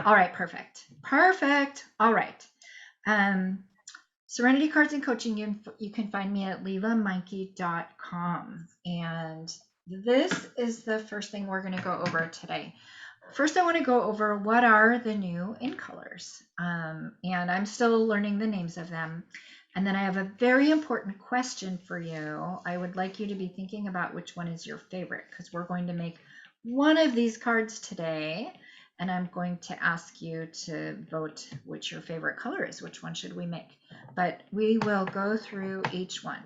All right, perfect. Perfect. All right. Serenity Cards and Coaching, you can find me at leelameinke.com. And this is the first thing we're going to go over today. First, I want to go over what are the new in colors. And I'm still learning the names of them. And then I have a very important question for you. I would like you to be thinking about which one is your favorite, because we're going to make one of these cards today. And I'm going to ask you to vote which your favorite color is. Which one should we make? But we will go through each one.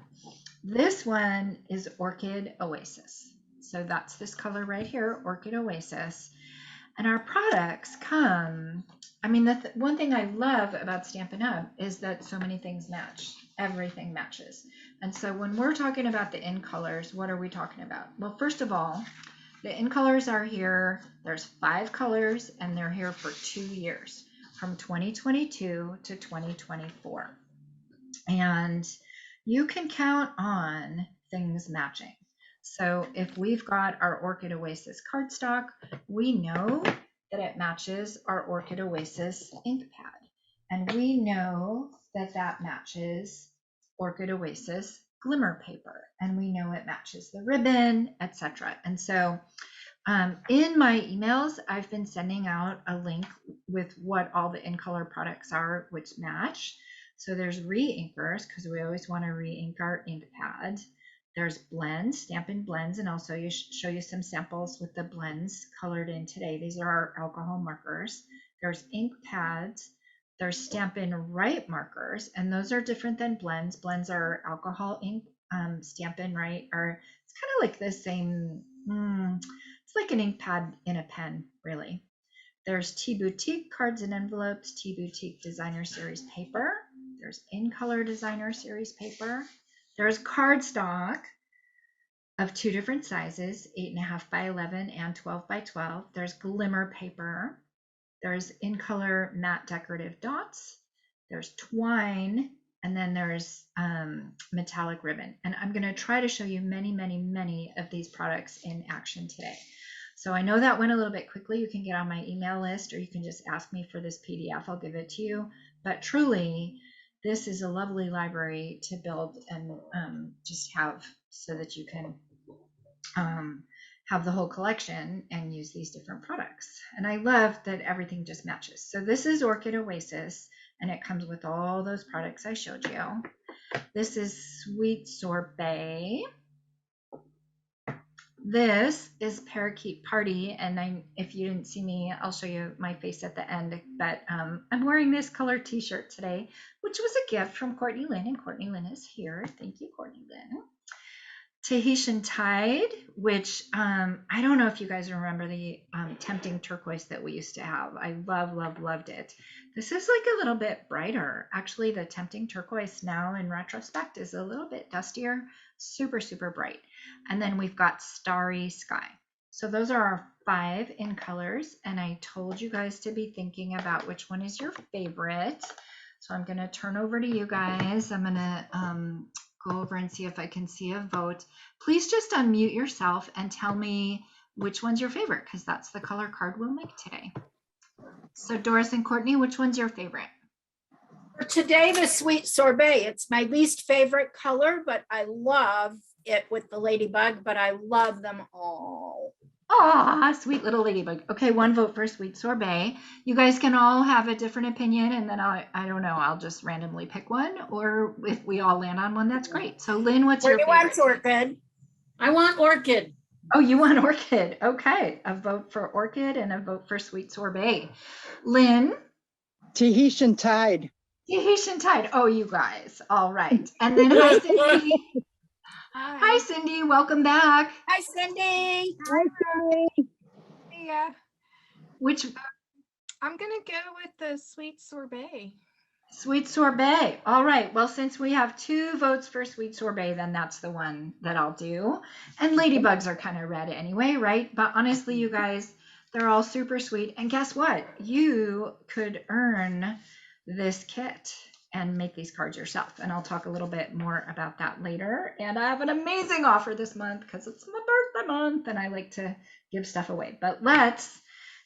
This one is Orchid Oasis. So that's this color right here, Orchid Oasis. And our products come, I mean, the one thing I love about Stampin' Up! Is that so many things match. Everything matches. And so when we're talking about the in colors, what are we talking about? Well, first of all, the in colors are here. There's 5 colors, and they're here for 2 years, from 2022 to 2024. And you can count on things matching. So if we've got our Orchid Oasis cardstock, we know that it matches our Orchid Oasis ink pad. And we know that that matches Orchid Oasis Glimmer Paper. And we know it matches the ribbon, etc. And so in my emails, I've been sending out a link with what all the in color products are, which match. So there's re-inkers, because we always want to re-ink our ink pad. There's blends, Stampin' blends, and I'll show you some samples with the blends colored in today. These are our alcohol markers. There's ink pads. There's Stampin' Write markers, and those are different than blends. Blends are alcohol ink. Stampin' Write are, it's kind of like the same, it's like an ink pad in a pen, really. There's Tea Boutique cards and envelopes, Tea Boutique Designer Series paper. There's In Color Designer Series paper. There's cardstock of 2 different sizes, 8.5 by 11 and 12 by 12. There's Glimmer Paper. There's In Color Matte Decorative Dots. There's twine, and then there's metallic ribbon. And I'm going to try to show you many, many, many of these products in action today. So I know that went a little bit quickly. You can get on my email list, or you can just ask me for this PDF. I'll give it to you. But truly, this is a lovely library to build and just have, so that you can have the whole collection and use these different products. And I love that everything just matches. So this is Orchid Oasis, and it comes with all those products I showed you. This is Sweet Sorbet. This is Parakeet Party, and if you didn't see me, I'll show you my face at the end, but I'm wearing this color t-shirt today, which was a gift from Courtney Lynn, and Courtney Lynn is here. Thank you, Courtney Lynn. Tahitian Tide, which I don't know if you guys remember the tempting turquoise that we used to have. I loved it. This is like a little bit brighter. Actually, the tempting turquoise now in retrospect is a little bit dustier, super, super bright. And then we've got Starry Sky. So those are our 5 in colors. And I told you guys to be thinking about which one is your favorite. So I'm going to turn over to you guys. I'm going to go over and see if I can see a vote. Please just unmute yourself and tell me which one's your favorite, because that's the color card we'll make today. So Doris and Courtney, which one's your favorite? For today, the Sweet Sorbet. It's my least favorite color, but I love it with the ladybug, but I love them all. Aw, sweet little ladybug. Okay, 1 vote for Sweet Sorbet. You guys can all have a different opinion, and then I don't know, I'll just randomly pick one, or if we all land on one, that's great. So Lynn, what's your favorite? Wants Orchid. I want Orchid. Oh, you want Orchid. Okay, a vote for Orchid and a vote for Sweet Sorbet. Lynn? Tahitian Tide. Tahitian Tide. Oh, you guys. All right. And then hi, Cindy. Hi, Cindy. Welcome back. Hi, Cindy. Hi, Cindy. Yeah. Which? I'm going to go with the Sweet Sorbet. Sweet Sorbet. All right. Well, since we have 2 votes for Sweet Sorbet, then that's the one that I'll do. And ladybugs are kind of red anyway, right? But honestly, you guys, they're all super sweet. And guess what? You could earn this kit and make these cards yourself. And I'll talk a little bit more about that later. And I have an amazing offer this month because it's my birthday month and I like to give stuff away. But let's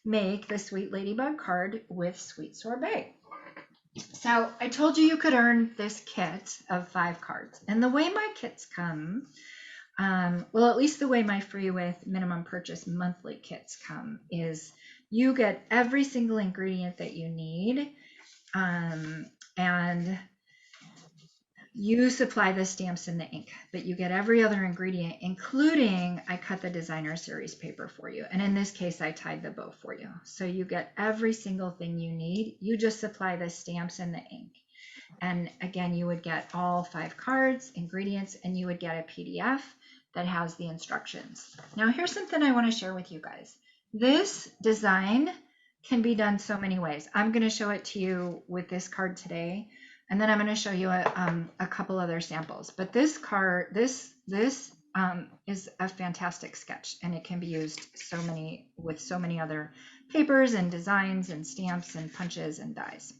make the Sweet Ladybug card with Sweet Sorbet. So I told you could earn this kit of 5 cards. And the way my kits come, well, at least the way my free with minimum purchase monthly kits come is you get every single ingredient that you need, and you supply the stamps and the ink, but you get every other ingredient, including I cut the designer series paper for you. And in this case, I tied the bow for you. So you get every single thing you need. You just supply the stamps and the ink. And again, you would get all 5 cards, ingredients, and you would get a PDF that has the instructions. Now, here's something I want to share with you guys. This design can be done so many ways. I'm going to show it to you with this card today, and then I'm going to show you a couple other samples. But this card, this is a fantastic sketch, and it can be used with so many other papers and designs and stamps and punches and dies.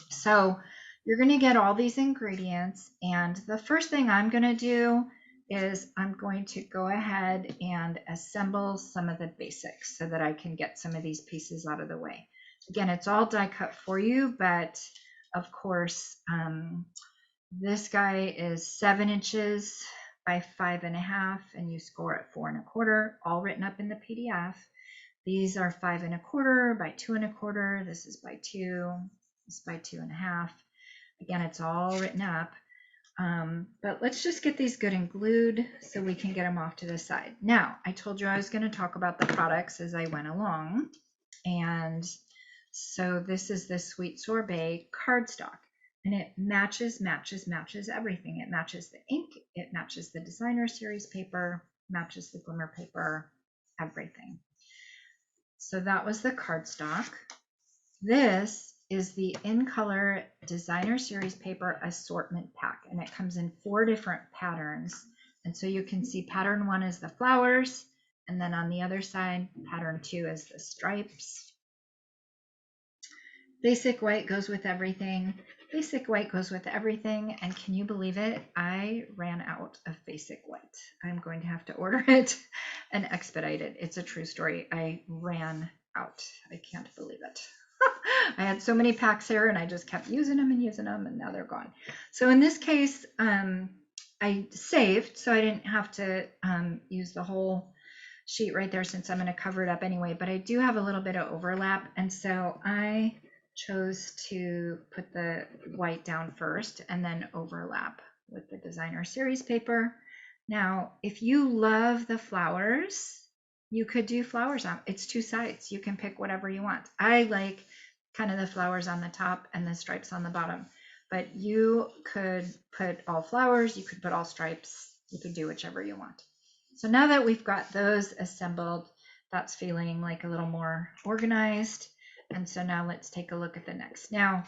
So you're going to get all these ingredients, and the first thing I'm going to do is I'm going to go ahead and assemble some of the basics so that I can get some of these pieces out of the way. Again, it's all die cut for you, but of course, this guy is 7 inches by 5.5, and you score at 4 1/4, all written up in the PDF. These are 5 1/4 by 2 1/4. This is by 2, this is by 2 1/2. Again, it's all written up. But let's just get these good and glued so we can get them off to the side. Now, I told you I was going to talk about the products as I went along. And so this is the Sweet Sorbet cardstock. And it matches everything. It matches the ink, it matches the designer series paper, matches the glimmer paper, everything. So that was the cardstock. This is the In Color Designer Series Paper Assortment Pack, and it comes in 4 different patterns. And so you can see pattern 1 is the flowers, and then on the other side, pattern 2 is the stripes. Basic white goes with everything. Basic white goes with everything, and can you believe it? I ran out of basic white. I'm going to have to order it and expedite it. It's a true story. I ran out. I can't believe it. I had so many packs here, and I just kept using them, and now they're gone. So in this case, I saved, so I didn't have to use the whole sheet right there since I'm going to cover it up anyway, but I do have a little bit of overlap, and so I chose to put the white down first and then overlap with the designer series paper. Now, if you love the flowers, you could do flowers on. It's 2 sides. You can pick whatever you want. I like kind of the flowers on the top and the stripes on the bottom, but you could put all flowers, you could put all stripes, you could do whichever you want. So now that we've got those assembled, that's feeling like a little more organized. And so now let's take a look at the next. Now,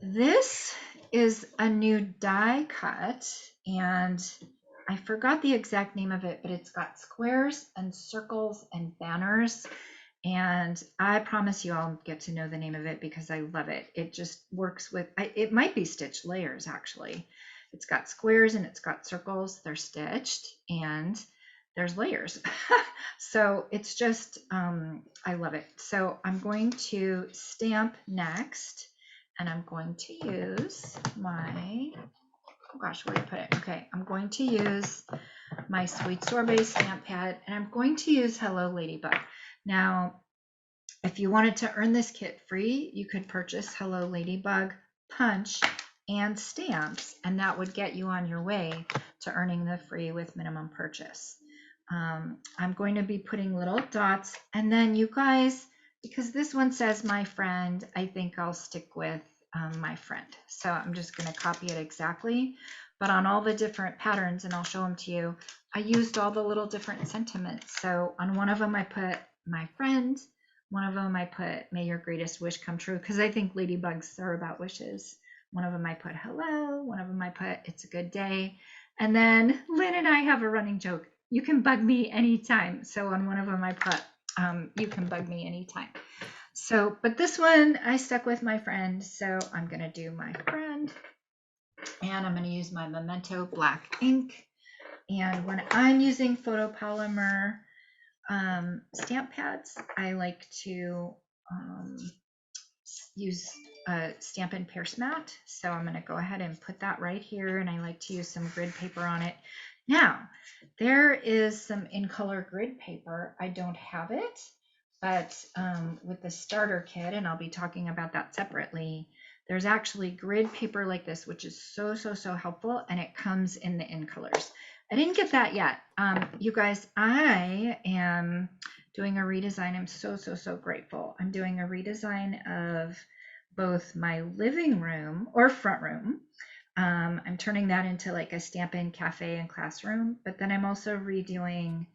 this is a new die cut, and I forgot the exact name of it, but it's got squares and circles and banners. And I promise you I'll get to know the name of it because I love it. It just works with, it might be stitched layers actually. It's got squares and it's got circles. They're stitched and there's layers. So it's just, I love it. So I'm going to stamp next, and I'm going to use my, oh gosh, where did I put it? Okay, I'm going to use my Sweet Sorbet stamp pad, and I'm going to use Hello Ladybug. Now, if you wanted to earn this kit free, you could purchase Hello Ladybug Punch and stamps, and that would get you on your way to earning the free with minimum purchase. I'm going to be putting little dots, and then you guys, because this one says my friend, I think I'll stick with my friend. So I'm just going to copy it exactly, but on all the different patterns, and I'll show them to you, I used all the little different sentiments. So on one of them I put my friend, one of them I put may your greatest wish come true, because I think ladybugs are about wishes. One of them I put hello, one of them I put it's a good day, and then Lynn and I have a running joke, you can bug me anytime. So on one of them I put you can bug me anytime. So, but this one I stuck with my friend, so I'm gonna do my friend, and I'm gonna use my Memento black ink. And when I'm using photopolymer, stamp pads, I like to use Stampin' Pierce mat. So I'm going to go ahead and put that right here, and I like to use some grid paper on it. Now, there is some in color grid paper. I don't have it, but with the starter kit, and I'll be talking about that separately, there's actually grid paper like this, which is so helpful, and it comes in the in colors. I didn't get that yet. You guys, I am doing a redesign. I'm so grateful. I'm doing a redesign of both my living room or front room. I'm turning that into like a Stampin' cafe and classroom, but then I'm also redoing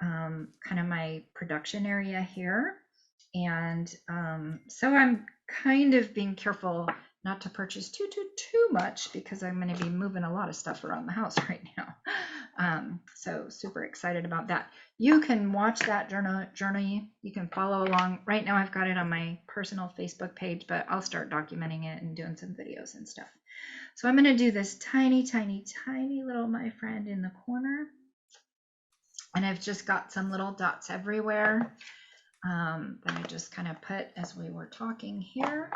kind of my production area here. And so I'm kind of being careful not to purchase too much, because I'm going to be moving a lot of stuff around the house right now. So super excited about that. You can watch that journey. You can follow along. Right now I've got it on my personal Facebook page, but I'll start documenting it and doing some videos and stuff. So I'm going to do this tiny little my friend in the corner. And I've just got some little dots everywhere that I just kind of put as we were talking here.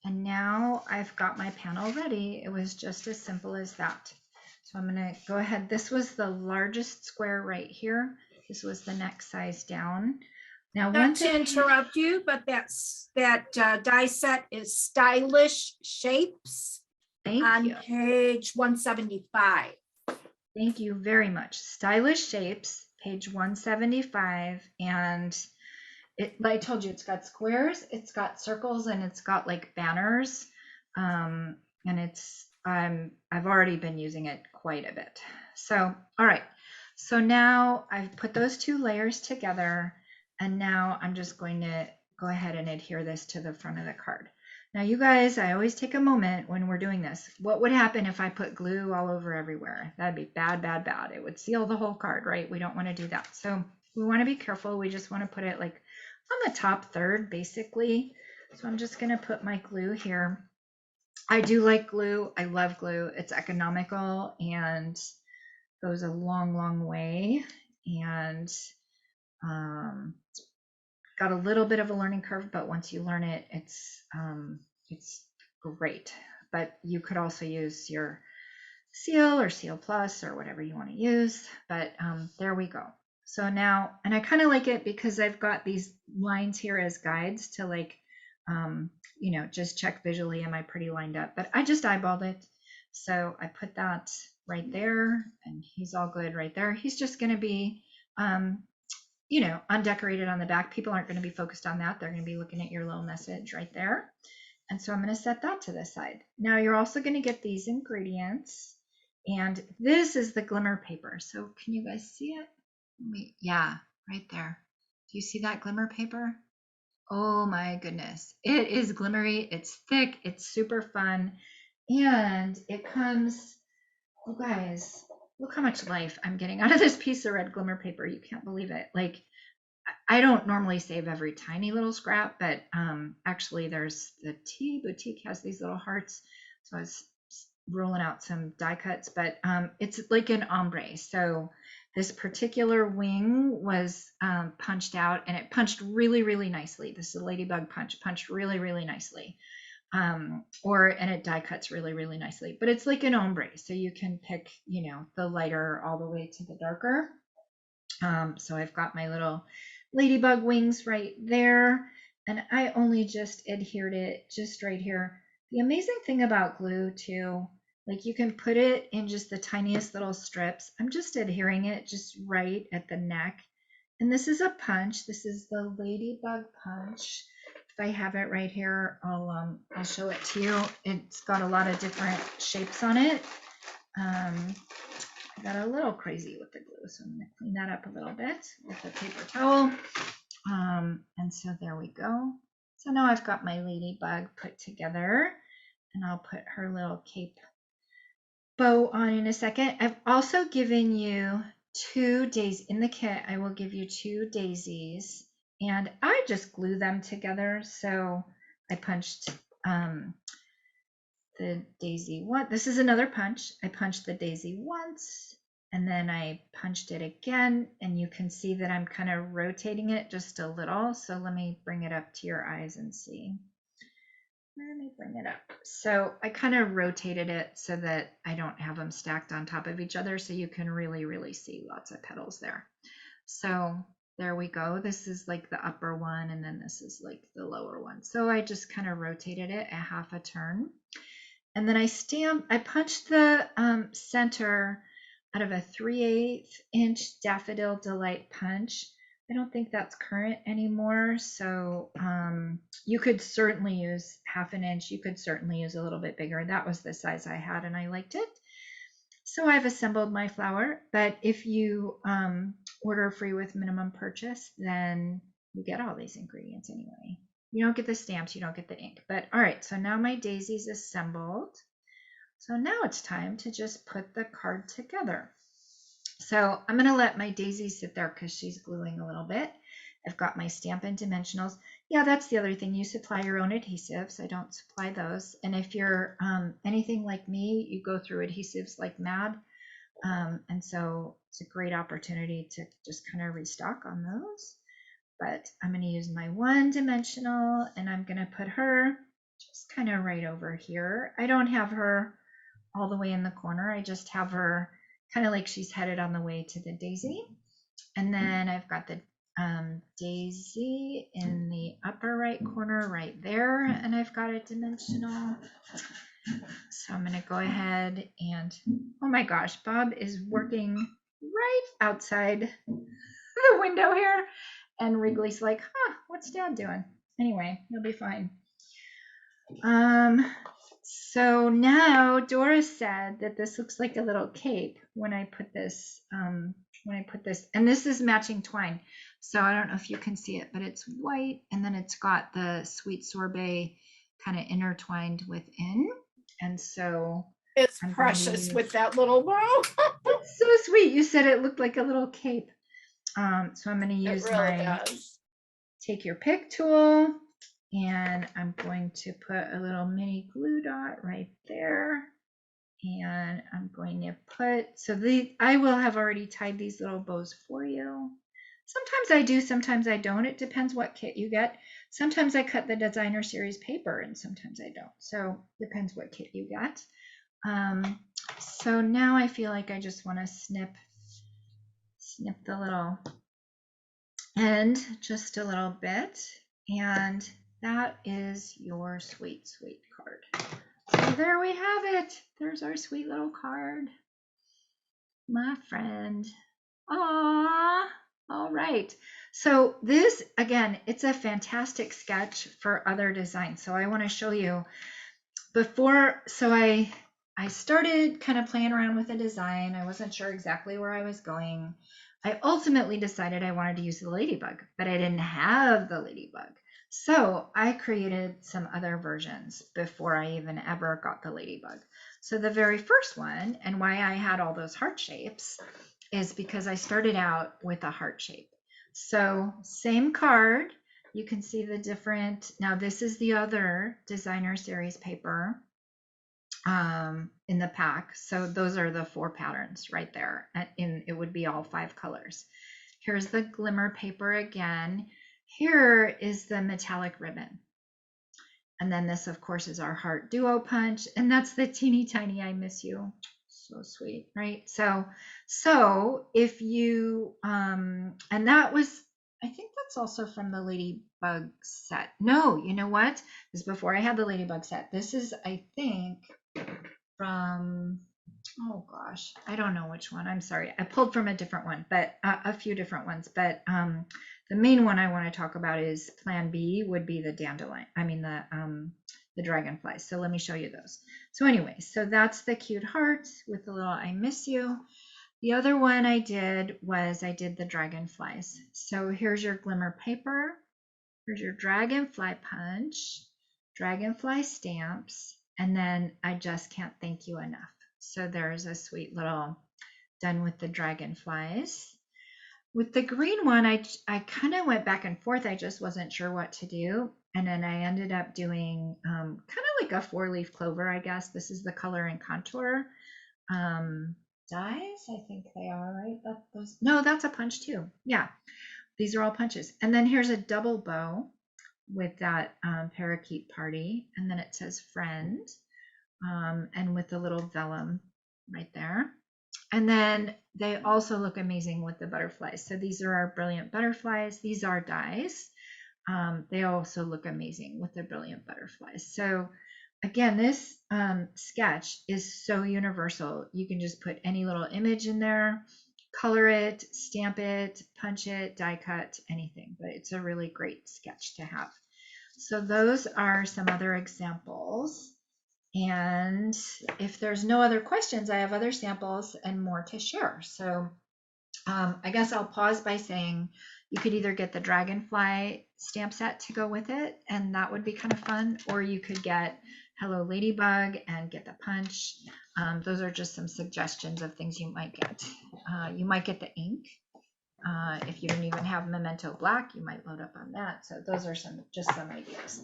And now I've got my panel ready. It was just as simple as that. So I'm going to go ahead. This was the largest square right here. This was the next size down. Now, Not to interrupt you, but that die set is Stylish Shapes on page 175. Thank you very much. Stylish Shapes, page 175. And like I told you, it's got squares, it's got circles, and it's got like banners. And it's, I've already been using it quite a bit. So, all right. So now I've put those two layers together, and now I'm just going to go ahead and adhere this to the front of the card. Now, you guys, I always take a moment when we're doing this. What would happen if I put glue all over everywhere? That'd be bad. It would seal the whole card, right? We don't want to do that. So we want to be careful. We just want to put it like on the top third, basically. So I'm just going to put my glue here. I do like glue. I love glue. It's economical and goes a long way. And got a little bit of a learning curve, but once you learn it, it's great. But you could also use your Seal or Seal Plus or whatever you want to use. But there we go. So now, and I kind of like it because I've got these lines here as guides to like, you know, just check visually, am I pretty lined up? But I just eyeballed it. So I put that right there, and he's all good right there. He's just going to be, you know, undecorated on the back. People aren't going to be focused on that. They're going to be looking at your little message right there. And so I'm going to set that to the side. Now you're also going to get these ingredients. And this is the glimmer paper. So can you guys see it? Yeah, right there. Do you see that glimmer paper? Oh my goodness. It is glimmery. It's thick. It's super fun. And it comes, you guys, look how much life I'm getting out of this piece of red glimmer paper. You can't believe it. Like, I don't normally save every tiny little scrap, but actually there's the Tea Boutique has these little hearts. So I was rolling out some die cuts, but it's like an ombre. So this particular wing was punched out, and it punched really nicely. This is a Ladybug Punch, punched really nicely. And it die cuts really nicely, but it's like an ombre. So you can pick, you know, the lighter all the way to the darker. So I've got my little Ladybug Wings right there, and I only just adhered it just right here. The amazing thing about glue too, like you can put it in just the tiniest little strips. I'm just adhering it just right at the neck. And this is a punch. This is the Ladybug Punch. If I have it right here, I'll show it to you. It's got a lot of different shapes on it. I got a little crazy with the glue, so I'm going to clean that up a little bit with a paper towel. And so there we go. So now I've got my ladybug put together, and I'll put her little cape bow on in a second. I've also given you 2 daisies in the kit. I will give you 2 daisies, and I just glue them together. So I punched the daisy one. This is another punch. I punched the daisy once, and then I punched it again, and you can see that I'm kind of rotating it just a little. So let me bring it up to your eyes and see. Let me bring it up. So I kind of rotated it so that I don't have them stacked on top of each other, so you can really, really see lots of petals there. So there we go. This is like the upper one, and then this is like the lower one. So I just kind of rotated it a half a turn. And then I punched the center out of a 3/8 inch Daffodil Delight punch. I don't think that's current anymore. So you could certainly use 1/2 inch. You could certainly use a little bit bigger. That was the size I had and I liked it. So I've assembled my flower, but if you order free with minimum purchase, then you get all these ingredients anyway. You don't get the stamps, you don't get the ink. But all right, so now my daisy's assembled. So now it's time to just put the card together. So I'm going to let my daisy sit there because she's gluing a little bit. I've got my Stampin' Dimensionals. Yeah, that's the other thing. You supply your own adhesives. I don't supply those. And if you're anything like me, you go through adhesives like mad. And so it's a great opportunity to just kind of restock on those. But I'm going to use my 1-dimensional, and I'm going to put her just kind of right over here. I don't have her all the way in the corner. I just have her kind of like she's headed on the way to the daisy. And then I've got the daisy in the upper right corner right there, and I've got a dimensional. So I'm going to go ahead and, oh my gosh, Bob is working right outside the window here, and Wrigley's like, huh, what's Dad doing? Anyway, he'll be fine. So now Dora said that this looks like a little cape when I put this, and this is matching twine. So I don't know if you can see it, but it's white, and then it's got the sweet sorbet kind of intertwined within. And so It's precious with that little bow. It's so sweet. You said it looked like a little cape. So I'm going to use take your pick tool, and I'm going to put a little mini glue dot right there. And I'm going to put, I will have already tied these little bows for you. Sometimes I do, sometimes I don't. It depends what kit you get. Sometimes I cut the designer series paper, and sometimes I don't. So depends what kit you get. So now I feel like I just want to snip the little end just a little bit, and that is your sweet, sweet card. So there we have it. There's our sweet little card, my friend. Aww. All right. So this, again, it's a fantastic sketch for other designs. So I want to show you before. So I started kind of playing around with a design. I wasn't sure exactly where I was going. I ultimately decided I wanted to use the ladybug, but I didn't have the ladybug. So I created some other versions before I even ever got the ladybug. So the very first one, and why I had all those heart shapes, is because I started out with a heart shape. So same card, you can see the different, now this is the other designer series paper in the pack. So those are the 4 patterns right there. And it would be all 5 colors. Here's the glimmer paper again. Here is the metallic ribbon. And then this, of course, is our heart duo punch. And that's the teeny tiny I miss you. So sweet, right? So if you, and that was, I think that's also from the Ladybug set. No, you know what? This is before I had the Ladybug set. This is, I think, from, oh gosh, I don't know which one. I'm sorry. I pulled from a different one, but a few different ones. But the main one I want to talk about is Plan B would be the dandelion. I mean the dragonflies. So let me show you those. So anyway, so that's the cute heart with the little I miss you. The other one I did was I did the dragonflies. So here's your glimmer paper. Here's your dragonfly punch, dragonfly stamps, and then I just can't thank you enough. So there's a sweet little done with the dragonflies. With the green one, I kind of went back and forth. I just wasn't sure what to do. And then I ended up doing kind of like a 4-leaf clover, I guess. This is the color and contour dies. I think they are, right? No, that's a punch too. Yeah, these are all punches. And then here's a double bow with that parakeet party. And then it says friend, and with the little vellum right there. And then they also look amazing with the butterflies. So these are our brilliant butterflies. These are dies. They also look amazing with the brilliant butterflies. So again, this sketch is so universal. You can just put any little image in there, color it, stamp it, punch it, die cut, anything. But it's a really great sketch to have. So those are some other examples. And if there's no other questions, I have other samples and more to share. So I guess I'll pause by saying you could either get the dragonfly stamp set to go with it, and that would be kind of fun, or you could get Hello Ladybug and get the punch. Those are just some suggestions of things you might get. You might get the ink. If you don't even have Memento Black, you might load up on that. So those are just some ideas.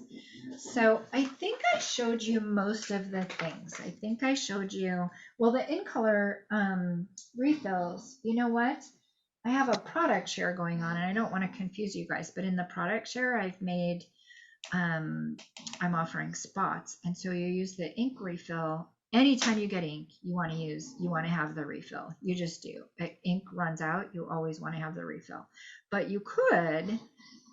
So I think I showed you most of the things. I think I showed you, well, the in color refills. You know what? I have a product share going on, and I don't want to confuse you guys, but in the product share, I've made, I'm offering spots. And so you use the ink refill. Anytime you get ink, you want to have the refill. You just do. Ink runs out, you always want to have the refill. But you could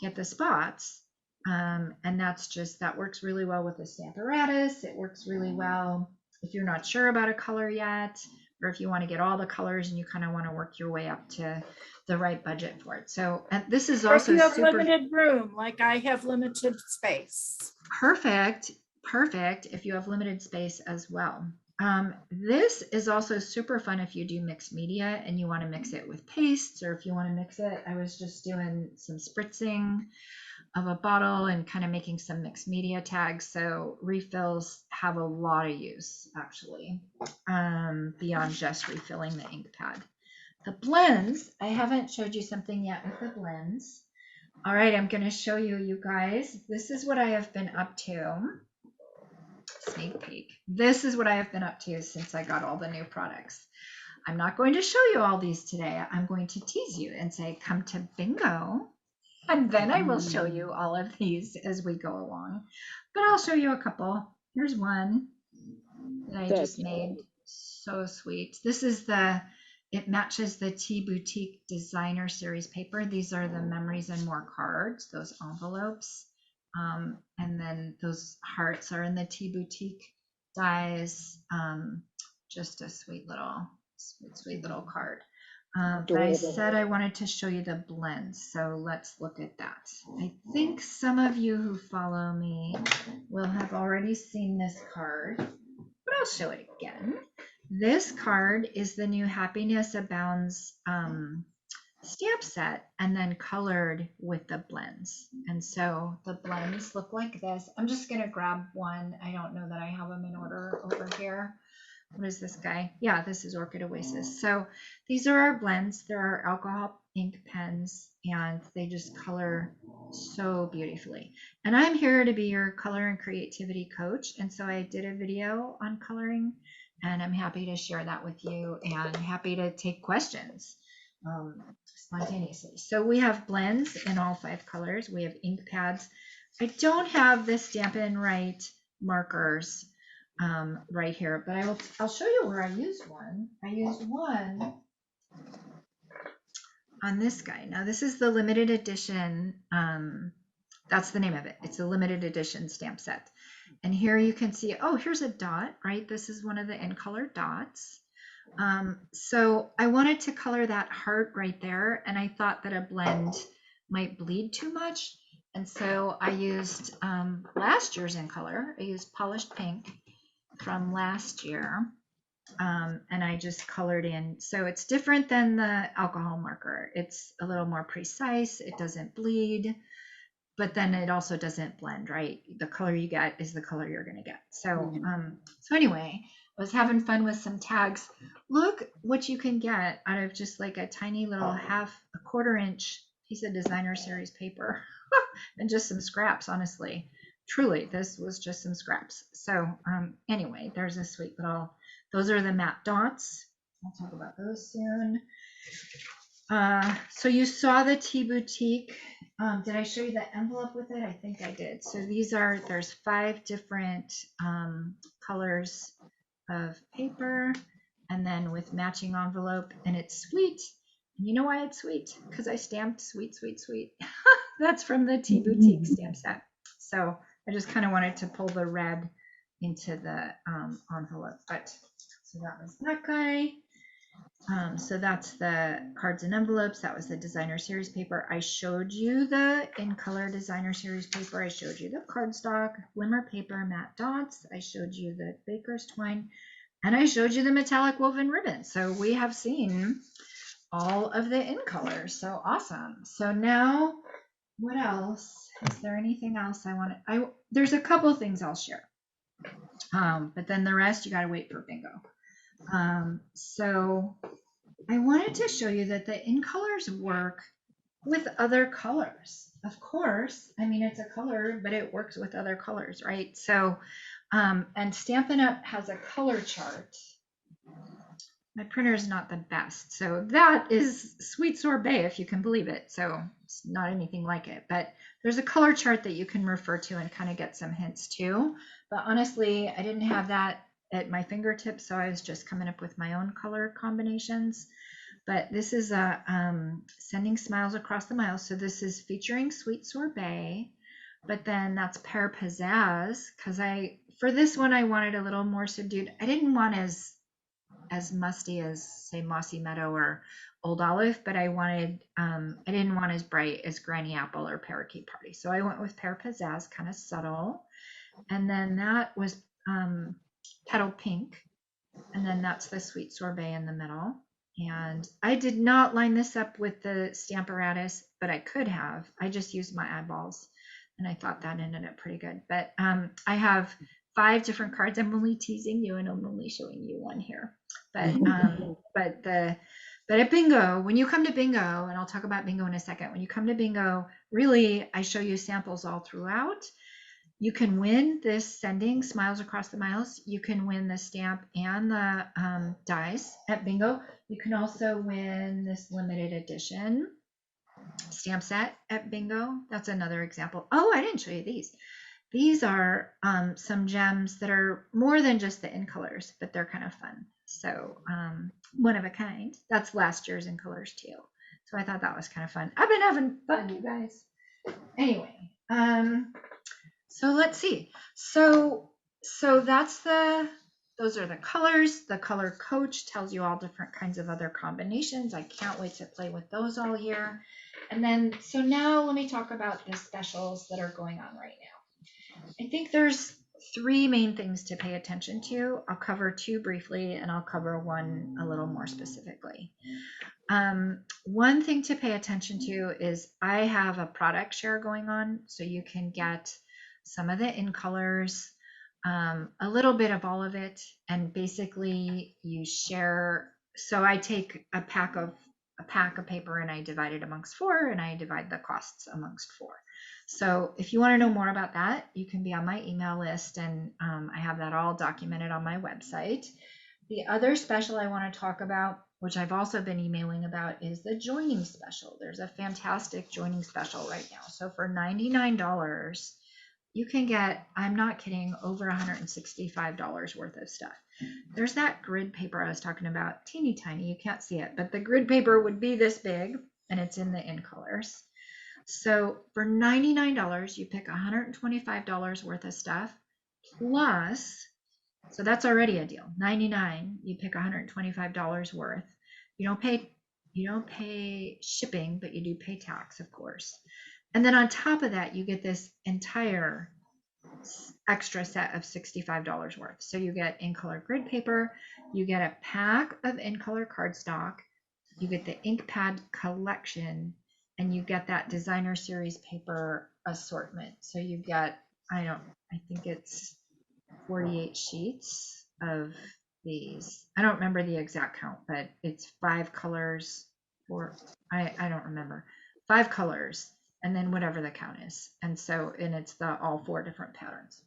get the spots, and that works really well with the Stamparatus. It works really well if you're not sure about a color yet, or if you want to get all the colors and you kind of want to work your way up to the right budget for it. So, and this is also Or if you have super limited room, like I have limited space. perfect if you have limited space as well. This is also super fun if you do mixed media and you want to mix it with pastes, or if you want to mix it. I was just doing some spritzing of a bottle and kind of making some mixed media tags. So refills have a lot of use actually, beyond just refilling the ink pad. The blends, I haven't showed you something yet with the blends. All right, I'm going to show you guys. This is what I have been up to. Sneak peek. This is what I have been up to since I got all the new products. I'm not going to show you all these today. I'm going to tease you and say, come to bingo. And then I will show you all of these as we go along. But I'll show you a couple. Here's one that I just made. So sweet. This is it matches the Tea Boutique Designer Series paper. These are the Memories and More cards, those envelopes. And then those hearts are in the Tea Boutique dies. Just a sweet little card. But I said I wanted to show you the blends, so let's look at that. I think some of you who follow me will have already seen this card, but I'll show it again. This card is the new Happiness Abounds stamp set, and then colored with the blends. And so the blends look like this. I'm just going to grab one. I don't know that I have them in order over here. What is this guy? Yeah, this is Orchid Oasis. So these are our blends. There are alcohol ink pens, and they just color so beautifully. And I'm here to be your color and creativity coach. And so I did a video on coloring, and I'm happy to share that with you and happy to take questions spontaneously. So we have blends in all 5 colors. We have ink pads. I don't have the Stampin' Right markers right here, but I'll show you where I used one. I used one on this guy. Now this is the limited edition. That's the name of it. It's a limited edition stamp set. And here you can see, oh, here's a dot, right? This is one of the in color dots. So I wanted to color that heart right there, and I thought that a blend might bleed too much. And so I used last year's in color. I used Polished Pink from last year, and I just colored in. So it's different than the alcohol marker. It's a little more precise. It doesn't bleed, but then it also doesn't blend, right? The color you get is the color you're going to get. So, so anyway, I was having fun with some tags. Look what you can get out of just like a tiny little a quarter inch piece of designer series paper and just some scraps, honestly. Truly, this was just some scraps. So anyway, there's a sweet little, those are the matte dots. I'll talk about those soon. So you saw the Tea Boutique. Did I show you the envelope with it? I think I did. So there's 5 different colors of paper, and then with matching envelope, and it's sweet. And you know why it's sweet? Because I stamped sweet, sweet, sweet. That's from the Tea Boutique stamp set. So I just kind of wanted to pull the red into the envelope. But so that was that guy. So that's the cards and envelopes. That was the designer series paper. I showed you the in color designer series paper. I showed you the cardstock, Glimmer Paper, matte dots. I showed you the baker's twine, and I showed you the metallic woven ribbon. So we have seen all of the in colors. So awesome. So now what else? Is there anything else I want to, there's a couple things I'll share. But then the rest you got to wait for bingo. So I wanted to show you that the in colors work with other colors. Of course, I mean, it's a color, but it works with other colors, right? So, and Stampin' Up! Has a color chart. My printer is not the best. So that is Sweet Sorbet, if you can believe it. So it's not anything like it, but there's a color chart that you can refer to and kind of get some hints too. But honestly, I didn't have that at my fingertips, so I was just coming up with my own color combinations. But this is a Sending Smiles Across the Miles. So this is featuring Sweet Sorbet, but then that's Pear Pizzazz, because for this one I wanted a little more subdued. I didn't want as musty as, say, Mossy Meadow or Old Olive, but I didn't want as bright as Granny Apple or Parakeet Party. So I went with Pear Pizzazz, kind of subtle. And then that was Petal Pink. And then that's the Sweet Sorbet in the middle. And I did not line this up with the Stamparatus, but I could have. I just used my eyeballs, and I thought that ended up pretty good. But I have 5 different cards. I'm only teasing you, and I'm only showing you one here. But at bingo, when you come to bingo, and I'll talk about bingo in a second, when you come to bingo, really, I show you samples all throughout. You can win this Sending Smiles Across the Miles. You can win the stamp and the dies at bingo. You can also win this limited edition stamp set at bingo. That's another example. Oh, I didn't show you these. These are some gems that are more than just the in colors, but they're kind of fun. So one of a kind. That's last year's in colors too. So I thought that was kind of fun. I've been having fun, you guys. Anyway, so let's see. So those are the colors. The color coach tells you all different kinds of other combinations. I can't wait to play with those all year. And then, so now let me talk about the specials that are going on right now. I think there's 3 main things to pay attention to. I'll cover 2 briefly, and I'll cover 1 a little more specifically. One thing to pay attention to is I have a product share going on, so you can get some of the in colors, a little bit of all of it, and basically you share. So I take a pack of paper and I divide it amongst 4, and I divide the costs amongst 4. So if you want to know more about that, you can be on my email list, and I have that all documented on my website. The other special I want to talk about, which I've also been emailing about, is the joining special. There's a fantastic joining special right now. So for $99, you can get, I'm not kidding, over $165 worth of stuff. There's that grid paper I was talking about, teeny tiny, you can't see it, but the grid paper would be this big, and it's in the in colors. So for $99, you pick $125 worth of stuff, plus, so that's already a deal. $99, you pick $125 worth. You don't pay shipping, but you do pay tax, of course. And then on top of that, you get this entire extra set of $65 worth. So you get in color grid paper, you get a pack of in color cardstock, you get the ink pad collection, and you get that designer series paper assortment. So you get, I think it's 48 sheets of these. I don't remember the exact count, but it's 5 colors, or I don't remember. 5 colors, and then whatever the count is. And so, and it's all 4 different patterns.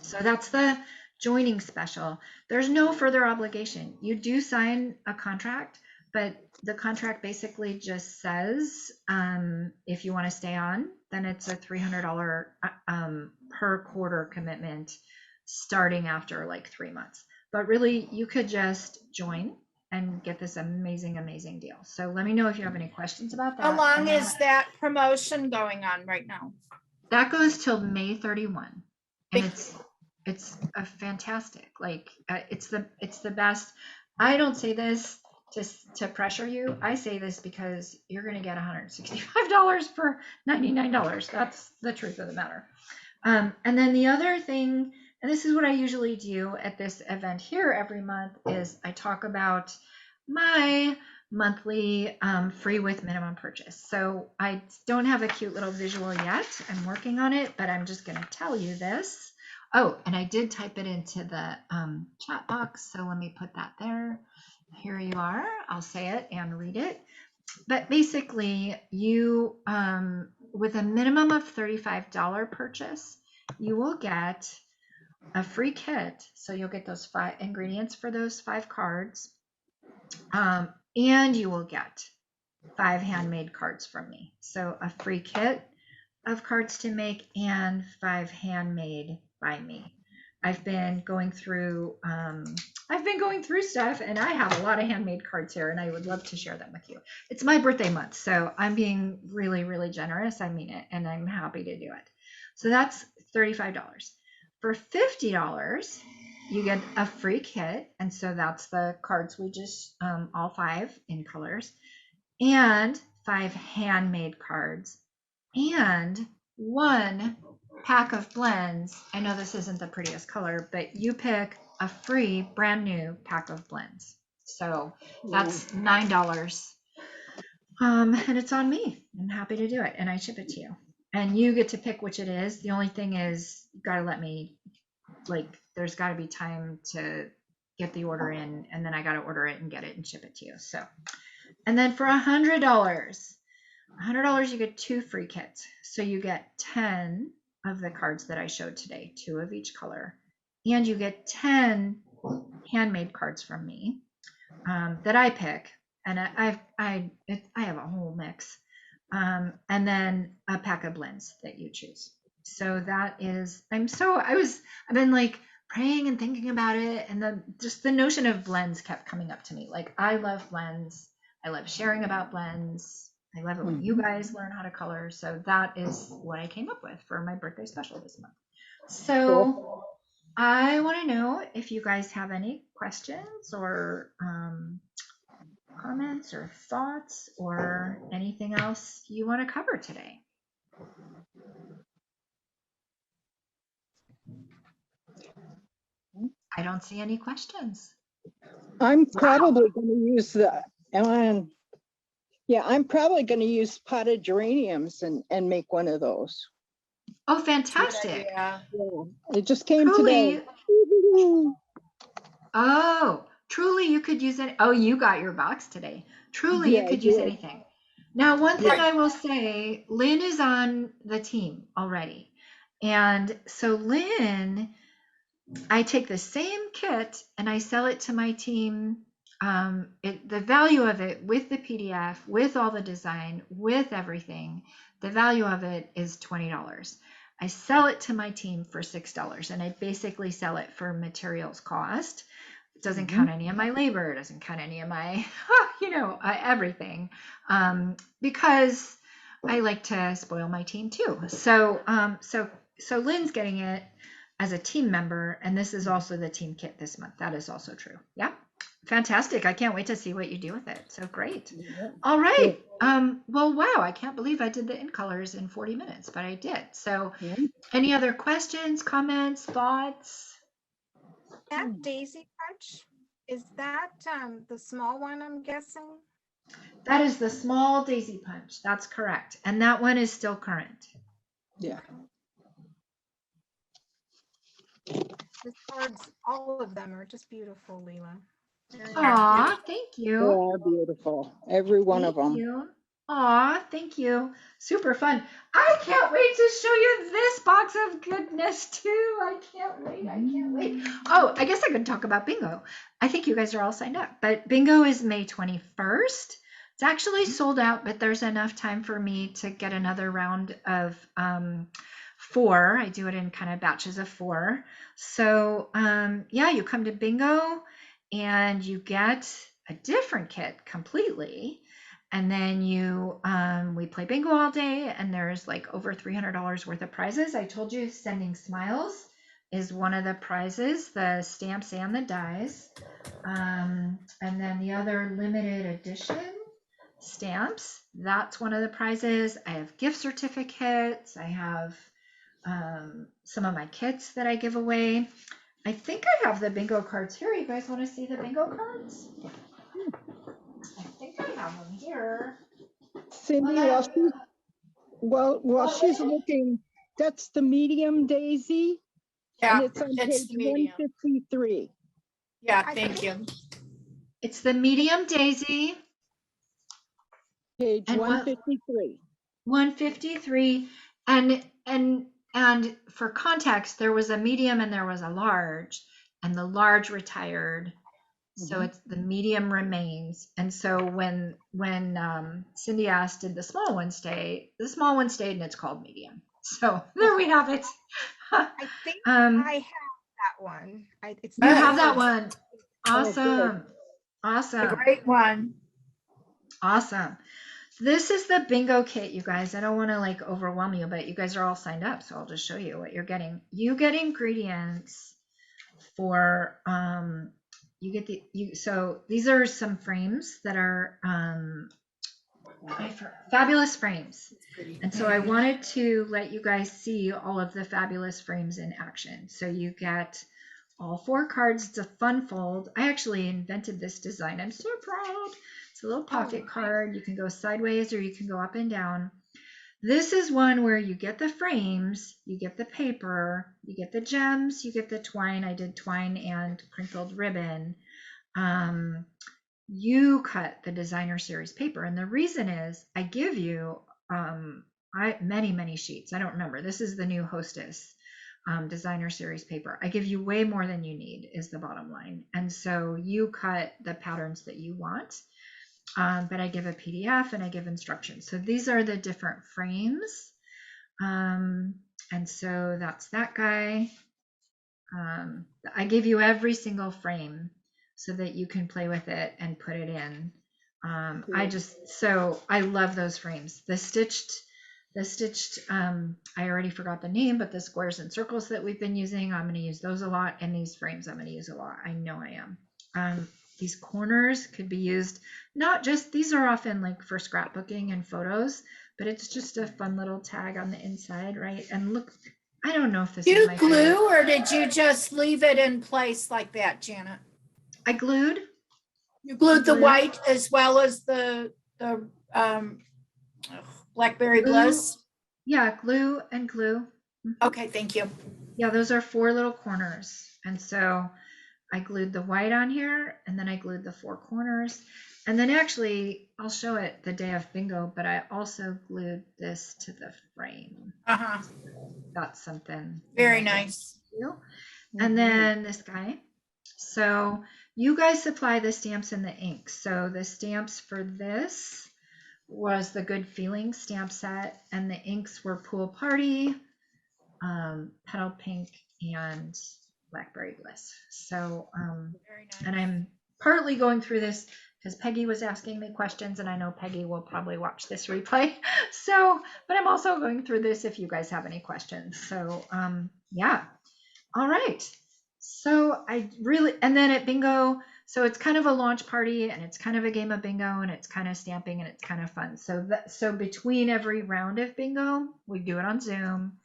So that's the joining special. There's no further obligation. You do sign a contract, but the contract basically just says if you want to stay on, then it's a $300 per quarter commitment starting after like 3 months. But really, you could just join and get this amazing, amazing deal. So let me know if you have any questions about that. How long And then is that promotion going on right now? that goes till May 31, and Bec- it's a fantastic. Like it's the best. I don't say this to pressure you. I say this because you're going to get $165 for $99. That's the truth of the matter. And then the other thing, and this is what I usually do at this event here every month, is I talk about my monthly free with minimum purchase. So I don't have a cute little visual yet. I'm working on it, but I'm just going to tell you this. Oh, and I did type it into the chat box. So let me put that there. Here you are. I'll say it and read it. But basically, you, with a minimum of $35 purchase, you will get a free kit. So you'll get those 5 ingredients for those 5 cards. And you will get 5 handmade cards from me. So a free kit of cards to make and 5 handmade by me. I've been going through stuff, and I have a lot of handmade cards here, and I would love to share them with you. It's my birthday month, so I'm being really, really generous. I mean it, and I'm happy to do it. So that's $35. For $50, you get a free kit, and so that's the cards we just all 5 in colors, and 5 handmade cards, and 1 pack of blends. I know this isn't the prettiest color, but you pick a free brand new pack of blends. So that's $9. And it's on me. I'm happy to do it, and I ship it to you. And you get to pick which it is. The only thing is, you got to let me, like, there's got to be time to get the order in, and then I got to order it and get it and ship it to you. So, and then for $100, you get 2 free kits. So you get 10 of the cards that I showed today, 2 of each color, and you get 10 handmade cards from me that I pick, and I have a whole mix, and then a pack of blends that you choose. So that is, I've been like praying and thinking about it, and just the notion of blends kept coming up to me. Like, I love blends. I love sharing about blends. I love it when you guys learn how to color. So that is what I came up with for my birthday special this month. So I want to know if you guys have any questions or comments or thoughts or anything else you want to cover today. I don't see any questions. I'm probably going to use I'm probably going to use potted geraniums and make one of those. Oh, fantastic. Yeah. It just came Truly. today. Oh, truly you could use it. Oh, you got your box today. Truly Yeah, you I could use did. anything. Now, one thing Right. I will say, Lynn is on the team already. And so Lynn, I take the same kit and I sell it to my team. The value of it with the PDF, with all the design, with everything, the value of it is $20. I sell it to my team for $6, and I basically sell it for materials cost. It doesn't count any of my labor. It doesn't count any of my, everything, because I like to spoil my team too. So Lynn's getting it as a team member, and this is also the team kit this month. That is also true. Yeah, fantastic. I can't wait to see what you do with it. So great. All right. Well, wow, I can't believe I did the in colors in 40 minutes, but I did. So any other questions, comments, thoughts? That Daisy Punch, is that the small one, I'm guessing? That is the small Daisy Punch. That's correct. And that one is still current. Yeah. The cards, all of them are just beautiful, Leela. Aw, thank you. They are beautiful. Every one of Thank them. you. Aw, thank you. Super fun. I can't wait to show you this box of goodness too. I can't wait. I can't wait. Oh, I guess I could talk about bingo. I think you guys are all signed up, but bingo is May 21st. It's actually sold out, but there's enough time for me to get another round of 4. I do it in kind of batches of 4. So yeah, you come to bingo and you get a different kit completely. And then we play bingo all day, and there's like over $300 worth of prizes. I told you Sending Smiles is one of the prizes, the stamps and the dies. And then the other limited edition stamps, that's one of the prizes. I have gift certificates. I have some of my kits that I give away. I think I have the bingo cards here. You guys want to see the bingo cards? I think I have them here. Cindy, while she's looking, that's the medium daisy, and Yeah, it's on it's page the medium. 153. Yeah, I thank think- you. It's the medium daisy. Page And what- 153. 153. And for context, there was a medium and there was a large, and the large retired. So it's the medium remains. And so when Cindy asked, did the small one stay? The small one stayed, and it's called medium. So there we have it. I think I have that one. It's You Nice. have that one. Oh, good. Awesome. A Awesome. great one. Awesome. This is the bingo kit, you guys. I don't want to like overwhelm you, but you guys are all signed up, so I'll just show you what you're getting. You get ingredients for so these are some frames that are fabulous frames. And so I wanted to let you guys see all of the fabulous frames in action. So you get all 4 cards. It's a fun fold. I actually invented this design. I'm so proud. It's a little pocket card. You can go sideways or you can go up and down. This is one where you get the frames, you get the paper, you get the gems, you get the twine. I did twine and crinkled ribbon. You cut the designer series paper. And the reason is I give you many sheets. I don't remember. This is the new Hostess designer series paper. I give you way more than you need is the bottom line. And so you cut the patterns that you want. But I give a PDF and I give instructions. So these are the different frames. And so that's that guy. I give you every single frame so that you can play with it and put it in. I love those frames. The stitched, I already forgot the name, but the squares and circles that we've been using, I'm going to use those a lot. And these frames I'm going to use a lot. I know I am. These corners could be used, not just, these are often like for scrapbooking and photos, but it's just a fun little tag on the inside, right? And look, I don't know if this is You my glue favorite. or did you just leave it in place like that, Janet? I glued. You glued the Glue. white as well as the Blackberry Glue. Bliss? Yeah, glue and glue. Okay, thank you. Yeah, those are 4 little corners. And so I glued the white on here, and then I glued the 4 corners. And then actually, I'll show it the day of bingo, but I also glued this to the frame. Uh-huh. That's something. Very nice. And then this guy. So you guys supply the stamps and the ink. So the stamps for this was the Good Feeling stamp set, and the inks were Pool Party, Petal Pink, and Blackberry Bliss. So, Very nice. and I'm partly going through this because Peggy was asking me questions, and I know Peggy will probably watch this replay. So, but I'm also going through this if you guys have any questions. So, yeah. All right. So and then at bingo, so it's kind of a launch party, and it's kind of a game of bingo, and it's kind of stamping, and it's kind of fun. So between every round of bingo, we do it on Zoom.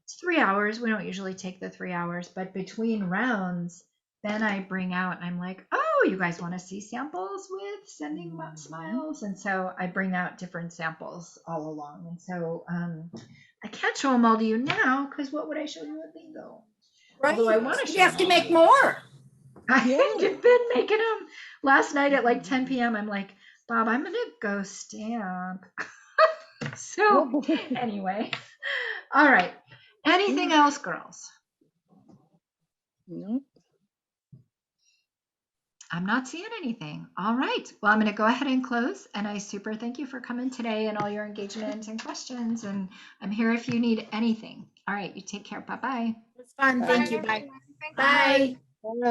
It's 3 hours. We don't usually take the 3 hours, but between rounds, then I bring out, and I'm like, oh, you guys want to see samples with Sending Smiles? And so I bring out different samples all along. And so I can't show them all to you now, because what would I show you at bingo? Right. Although I want to You have to make more. more. I've been making them. Last night at like 10 p.m., I'm like, Bob, I'm gonna go stamp. So anyway, all right. Anything else, girls? No. I'm not seeing anything. All right. Well, I'm going to go ahead and close. And I super thank you for coming today and all your engagement and questions. And I'm here if you need anything. All right. You take care. Bye-bye. It was fun. Thank Bye, you. Bye. everyone. Thank you. Bye.